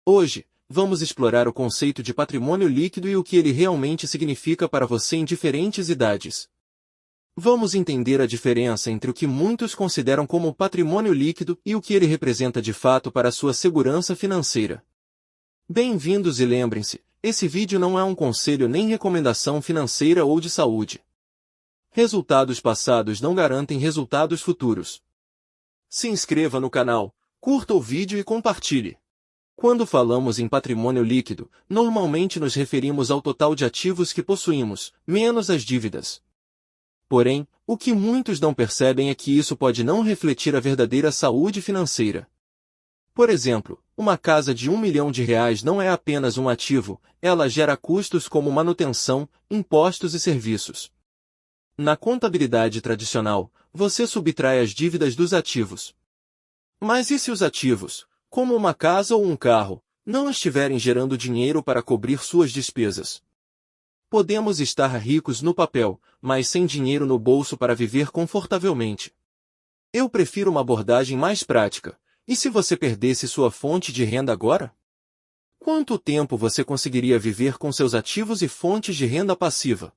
Hoje, vamos explorar o conceito de patrimônio líquido e o que ele realmente significa para você em diferentes idades. Vamos entender a diferença entre o que muitos consideram como patrimônio líquido e o que ele representa de fato para a sua segurança financeira. Bem-vindos e lembrem-se, esse vídeo não é um conselho nem recomendação financeira ou de saúde. Resultados passados não garantem resultados futuros. Se inscreva no canal, curta o vídeo e compartilhe. Quando falamos em patrimônio líquido, normalmente nos referimos ao total de ativos que possuímos, menos as dívidas. Porém, o que muitos não percebem é que isso pode não refletir a verdadeira saúde financeira. Por exemplo, uma casa de R$ 1 milhão não é apenas um ativo, ela gera custos como manutenção, impostos e serviços. Na contabilidade tradicional, você subtrai as dívidas dos ativos. Mas e se os ativos, como uma casa ou um carro, não estiverem gerando dinheiro para cobrir suas despesas? Podemos estar ricos no papel, mas sem dinheiro no bolso para viver confortavelmente. Eu prefiro uma abordagem mais prática. E se você perdesse sua fonte de renda agora? Quanto tempo você conseguiria viver com seus ativos e fontes de renda passiva?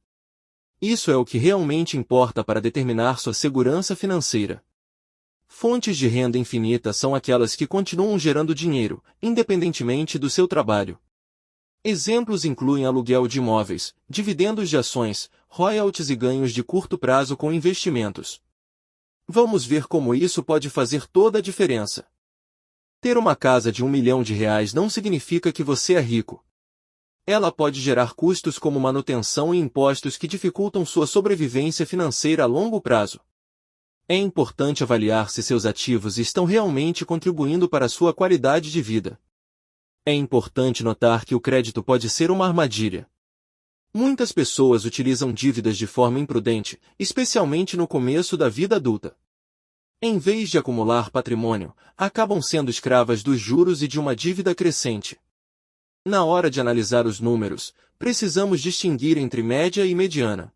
Isso é o que realmente importa para determinar sua segurança financeira. Fontes de renda infinita são aquelas que continuam gerando dinheiro, independentemente do seu trabalho. Exemplos incluem aluguel de imóveis, dividendos de ações, royalties e ganhos de curto prazo com investimentos. Vamos ver como isso pode fazer toda a diferença. Ter uma casa de R$ 1 milhão não significa que você é rico. Ela pode gerar custos como manutenção e impostos que dificultam sua sobrevivência financeira a longo prazo. É importante avaliar se seus ativos estão realmente contribuindo para a sua qualidade de vida. É importante notar que o crédito pode ser uma armadilha. Muitas pessoas utilizam dívidas de forma imprudente, especialmente no começo da vida adulta. Em vez de acumular patrimônio, acabam sendo escravas dos juros e de uma dívida crescente. Na hora de analisar os números, precisamos distinguir entre média e mediana.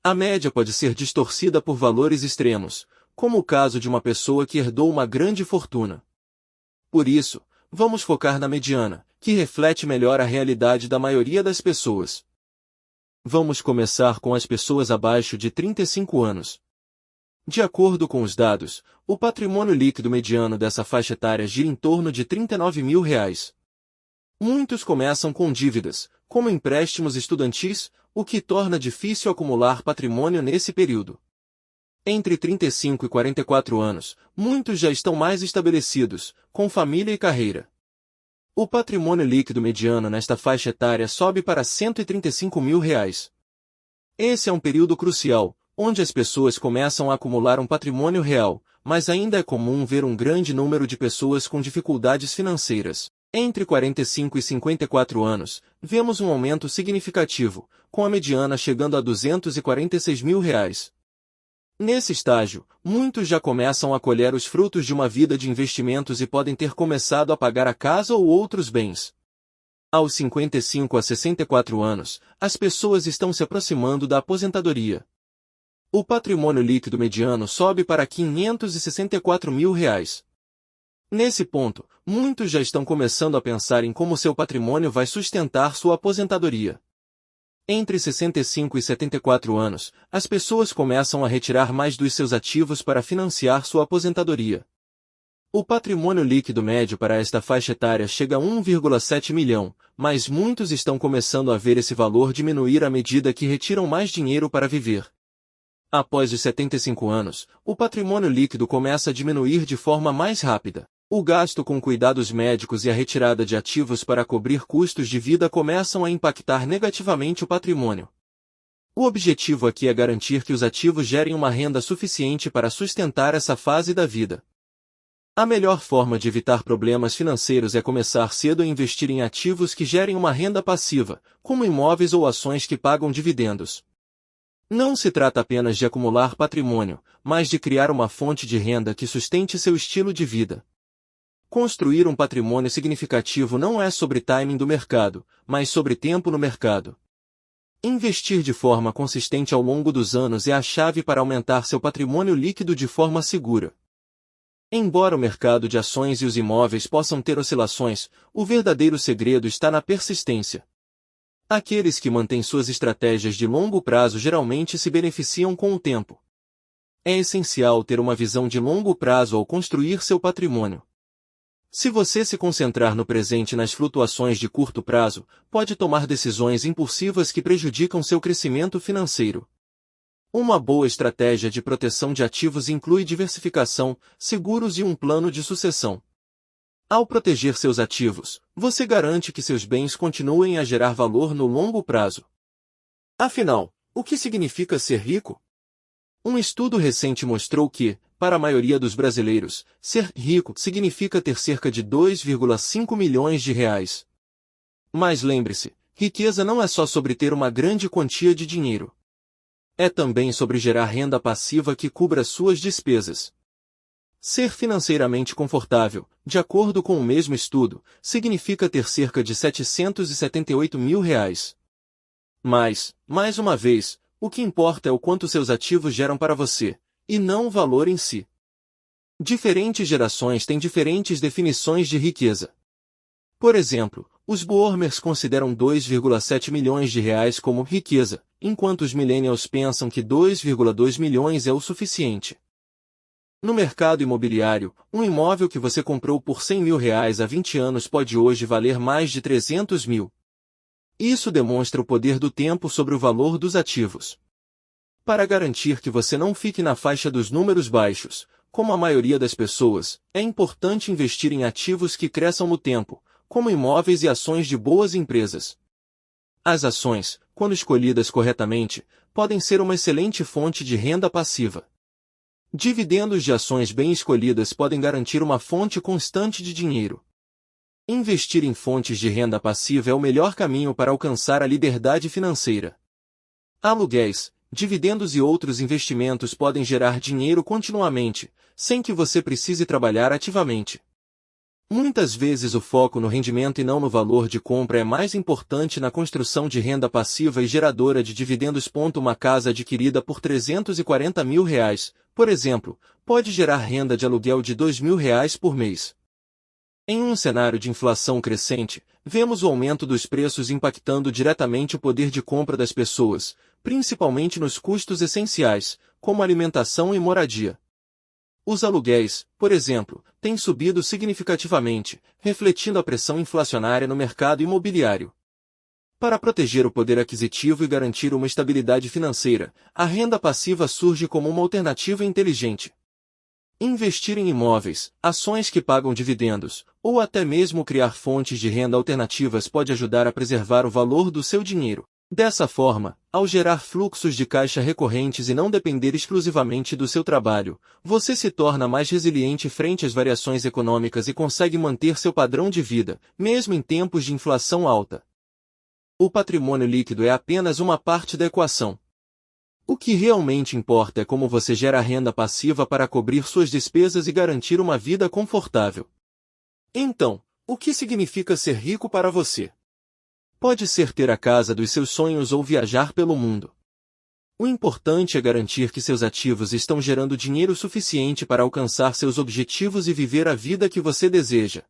A média pode ser distorcida por valores extremos, como o caso de uma pessoa que herdou uma grande fortuna. Por isso, vamos focar na mediana, que reflete melhor a realidade da maioria das pessoas. Vamos começar com as pessoas abaixo de 35 anos. De acordo com os dados, o patrimônio líquido mediano dessa faixa etária gira em torno de R$ 39 mil. Muitos começam com dívidas, como empréstimos estudantis, o que torna difícil acumular patrimônio nesse período. Entre 35 e 44 anos, muitos já estão mais estabelecidos, com família e carreira. O patrimônio líquido mediano nesta faixa etária sobe para R$ 135 mil. Esse é um período crucial, onde as pessoas começam a acumular um patrimônio real, mas ainda é comum ver um grande número de pessoas com dificuldades financeiras. Entre 45 e 54 anos, vemos um aumento significativo, com a mediana chegando a R$ 246 mil. Nesse estágio, muitos já começam a colher os frutos de uma vida de investimentos e podem ter começado a pagar a casa ou outros bens. Aos 55 a 64 anos, as pessoas estão se aproximando da aposentadoria. O patrimônio líquido mediano sobe para R$ 564 mil. Nesse ponto, muitos já estão começando a pensar em como seu patrimônio vai sustentar sua aposentadoria. Entre 65 e 74 anos, as pessoas começam a retirar mais dos seus ativos para financiar sua aposentadoria. O patrimônio líquido médio para esta faixa etária chega a 1,7 milhão, mas muitos estão começando a ver esse valor diminuir à medida que retiram mais dinheiro para viver. Após os 75 anos, o patrimônio líquido começa a diminuir de forma mais rápida. O gasto com cuidados médicos e a retirada de ativos para cobrir custos de vida começam a impactar negativamente o patrimônio. O objetivo aqui é garantir que os ativos gerem uma renda suficiente para sustentar essa fase da vida. A melhor forma de evitar problemas financeiros é começar cedo a investir em ativos que gerem uma renda passiva, como imóveis ou ações que pagam dividendos. Não se trata apenas de acumular patrimônio, mas de criar uma fonte de renda que sustente seu estilo de vida. Construir um patrimônio significativo não é sobre timing do mercado, mas sobre tempo no mercado. Investir de forma consistente ao longo dos anos é a chave para aumentar seu patrimônio líquido de forma segura. Embora o mercado de ações e os imóveis possam ter oscilações, o verdadeiro segredo está na persistência. Aqueles que mantêm suas estratégias de longo prazo geralmente se beneficiam com o tempo. É essencial ter uma visão de longo prazo ao construir seu patrimônio. Se você se concentrar no presente e nas flutuações de curto prazo, pode tomar decisões impulsivas que prejudicam seu crescimento financeiro. Uma boa estratégia de proteção de ativos inclui diversificação, seguros e um plano de sucessão. Ao proteger seus ativos, você garante que seus bens continuem a gerar valor no longo prazo. Afinal, o que significa ser rico? Um estudo recente mostrou que, para a maioria dos brasileiros, ser rico significa ter cerca de 2,5 milhões de reais. Mas lembre-se, riqueza não é só sobre ter uma grande quantia de dinheiro. É também sobre gerar renda passiva que cubra suas despesas. Ser financeiramente confortável, de acordo com o mesmo estudo, significa ter cerca de 778 mil reais. Mas, mais uma vez, o que importa é o quanto seus ativos geram para você, e não o valor em si. Diferentes gerações têm diferentes definições de riqueza. Por exemplo, os boomers consideram 2,7 milhões de reais como riqueza, enquanto os millennials pensam que 2,2 milhões é o suficiente. No mercado imobiliário, um imóvel que você comprou por 100 mil reais há 20 anos pode hoje valer mais de 300 mil. Isso demonstra o poder do tempo sobre o valor dos ativos. Para garantir que você não fique na faixa dos números baixos, como a maioria das pessoas, é importante investir em ativos que cresçam no tempo, como imóveis e ações de boas empresas. As ações, quando escolhidas corretamente, podem ser uma excelente fonte de renda passiva. Dividendos de ações bem escolhidas podem garantir uma fonte constante de dinheiro. Investir em fontes de renda passiva é o melhor caminho para alcançar a liberdade financeira. Aluguéis, dividendos e outros investimentos podem gerar dinheiro continuamente, sem que você precise trabalhar ativamente. Muitas vezes o foco no rendimento e não no valor de compra é mais importante na construção de renda passiva e geradora de dividendos. Uma casa adquirida por 340 mil reais, por exemplo, pode gerar renda de aluguel de 2 mil reais por mês. Em um cenário de inflação crescente, vemos o aumento dos preços impactando diretamente o poder de compra das pessoas, principalmente nos custos essenciais, como alimentação e moradia. Os aluguéis, por exemplo, têm subido significativamente, refletindo a pressão inflacionária no mercado imobiliário. Para proteger o poder aquisitivo e garantir uma estabilidade financeira, a renda passiva surge como uma alternativa inteligente. Investir em imóveis, ações que pagam dividendos, ou até mesmo criar fontes de renda alternativas pode ajudar a preservar o valor do seu dinheiro. Dessa forma, ao gerar fluxos de caixa recorrentes e não depender exclusivamente do seu trabalho, você se torna mais resiliente frente às variações econômicas e consegue manter seu padrão de vida, mesmo em tempos de inflação alta. O patrimônio líquido é apenas uma parte da equação. O que realmente importa é como você gera renda passiva para cobrir suas despesas e garantir uma vida confortável. Então, o que significa ser rico para você? Pode ser ter a casa dos seus sonhos ou viajar pelo mundo. O importante é garantir que seus ativos estão gerando dinheiro suficiente para alcançar seus objetivos e viver a vida que você deseja.